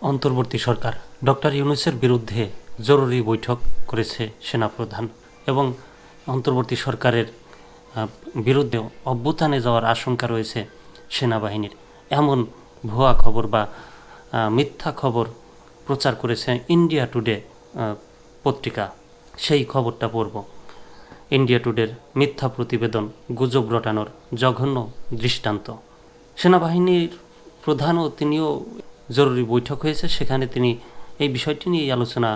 অন্তর্বর্তী সরকার ডক্টর ইউনূসের বিরুদ্ধে জরুরি বৈঠক করেছে সেনাপ্রধান এবং অন্তর্বর্তী সরকারের বিরুদ্ধে অভ্যুত্থানে যাওয়ার আশঙ্কা রয়েছে সেনাবাহিনীর, এমন ভুয়া খবর বা মিথ্যা খবর প্রচার করেছে ইন্ডিয়া টুডে পত্রিকা। সেই খবরটা পড়ব। ইন্ডিয়া টুডের মিথ্যা প্রতিবেদন, গুজব রটানোর জঘন্য দৃষ্টান্ত। সেনাবাহিনীর প্রধানও তিনিও জরুরি বৈঠক হয়েছে, সেখানে তিনি এই বিষয়টি নিয়ে আলোচনা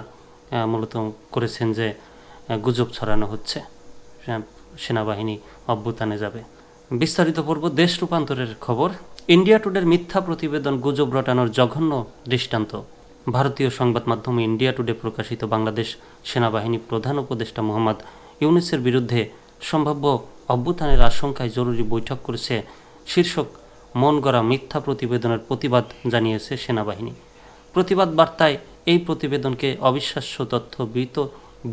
মূলত করেছেন যে গুজব ছড়ানো হচ্ছে, সেনাবাহিনী অভ্যুত্থানে যাবে। বিস্তারিত পর্ব। দেশ রূপান্তরের খবর। ইন্ডিয়া টুডের মিথ্যা প্রতিবেদন, গুজব রটানোর জঘন্য দৃষ্টান্ত। ভারতীয় সংবাদ মাধ্যম ইন্ডিয়া টুডে প্রকাশিত বাংলাদেশ সেনাবাহিনী প্রধান উপদেষ্টা মোহাম্মদ ইউনূসের বিরুদ্ধে সম্ভাব্য অভ্যুত্থানের আশঙ্কায় জরুরি বৈঠক করেছে শীর্ষক মন গড়া মিথ্যা প্রতিবেদনের প্রতিবাদ জানিয়েছে সেনাবাহিনী। প্রতিবাদ বার্তায় এই প্রতিবেদনকে অবিশ্বাস্য তথ্য,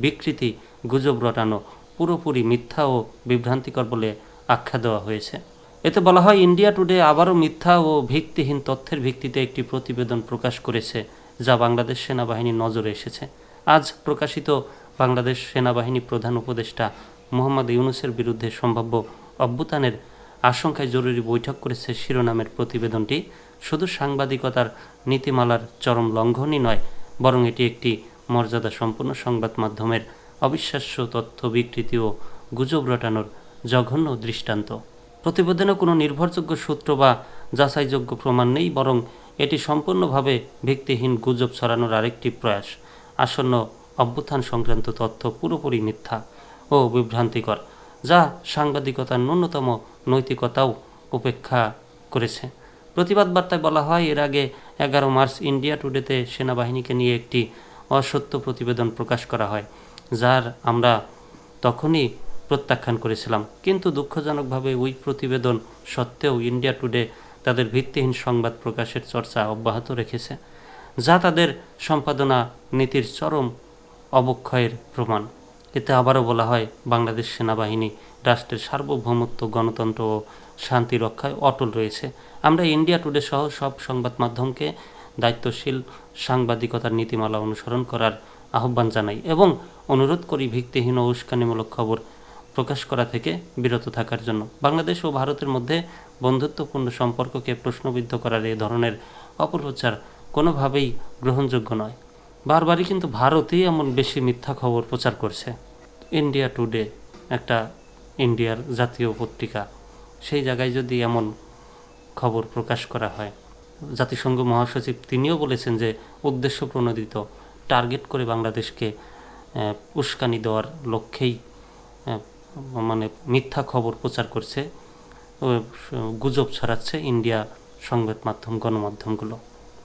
বিকৃতি, গুজব রটানো, পুরোপুরি মিথ্যা ও বিভ্রান্তিকর বলে আখ্যা দেওয়া হয়েছে। এতে বলা হয়, ইন্ডিয়া টুডে আবারও মিথ্যা ও ভিত্তিহীন তথ্যের ভিত্তিতে একটি প্রতিবেদন প্রকাশ করেছে, যা বাংলাদেশ সেনাবাহিনীর নজরে এসেছে। আজ প্রকাশিত বাংলাদেশ সেনাবাহিনী প্রধান উপদেষ্টা মোহাম্মদ ইউনূসের বিরুদ্ধে সম্ভাব্য অভ্যুত্থানের আশঙ্কায় জরুরি বৈঠক করেছে শিরোনামের প্রতিবেদনটি শুধু সাংবাদিকতার নীতিমালার চরম লঙ্ঘনই নয়, বরং এটি একটি মর্যাদা সম্পন্ন সংবাদ মাধ্যমের অবিশ্বাস্য তথ্য বিকৃতি ও গুজব রটানোর জঘন্য দৃষ্টান্ত। প্রতিবেদনে কোনো নির্ভরযোগ্য সূত্র বা যাচাইযোগ্য প্রমাণ নেই, বরং এটি সম্পূর্ণভাবে ভিত্তিহীন গুজব ছড়ানোর আরেকটি প্রয়াস। আসন্ন অভ্যুত্থান সংক্রান্ত তথ্য পুরোপুরি মিথ্যা ও বিভ্রান্তিকর, যা সাংবাদিকতার ন্যূনতম নৈতিকতাও উপেক্ষা করেছে। প্রতিবাদ বার্তায় বলা হয়, এর আগে 11 মার্চ ইন্ডিয়া টুডেতে সেনাবাহিনীকে নিয়ে একটি অসত্য প্রতিবেদন প্রকাশ করা হয়, যার আমরা তখনই প্রত্যাখ্যান করেছিলাম। কিন্তু দুঃখজনকভাবে ওই প্রতিবেদন সত্ত্বেও ইন্ডিয়া টুডে তাদের ভিত্তিহীন সংবাদ প্রকাশের চর্চা অব্যাহত রেখেছে, যা তাদের সম্পাদনা নীতির চরম অবক্ষয়ের প্রমাণ। এতে আবারও বলা হয়, বাংলাদেশ সেনাবাহিনী রাষ্ট্রের সার্বভৌমত্ব, গণতন্ত্র ও শান্তি রক্ষায় অটল রয়েছে। আমরা ইন্ডিয়া টুডে সহ সব সংবাদ মাধ্যমকে দায়িত্বশীল সাংবাদিকতার নীতিমালা অনুসরণ করার আহ্বান জানাই এবং অনুরোধ করি ভিত্তিহীন ও উস্কানিমূলক খবর প্রকাশ করা থেকে বিরত থাকার জন্য। বাংলাদেশ ও ভারতের মধ্যে বন্ধুত্বপূর্ণ সম্পর্ককে প্রশ্নবিদ্ধ করার এ ধরনের অপপ্রচার কোনোভাবেই গ্রহণযোগ্য নয়। বারবারই কিন্তু ভারতেই এমন বেশি মিথ্যা খবর প্রচার করছে। ইন্ডিয়া টুডে একটা ইন্ডিয়ার জাতীয় পত্রিকা, সেই জায়গায় যদি এমন খবর প্রকাশ করা হয়, জাতিসংঘ মহাসচিব তিনিও বলেছেন যে উদ্দেশ্য প্রণোদিত, টার্গেট করে বাংলাদেশকে উস্কানি দেওয়ার লক্ষ্যেই মানে মিথ্যা খবর প্রচার করছে, গুজব ছড়াচ্ছে ইন্ডিয়া সংবাদ মাধ্যম, গণমাধ্যমগুলো।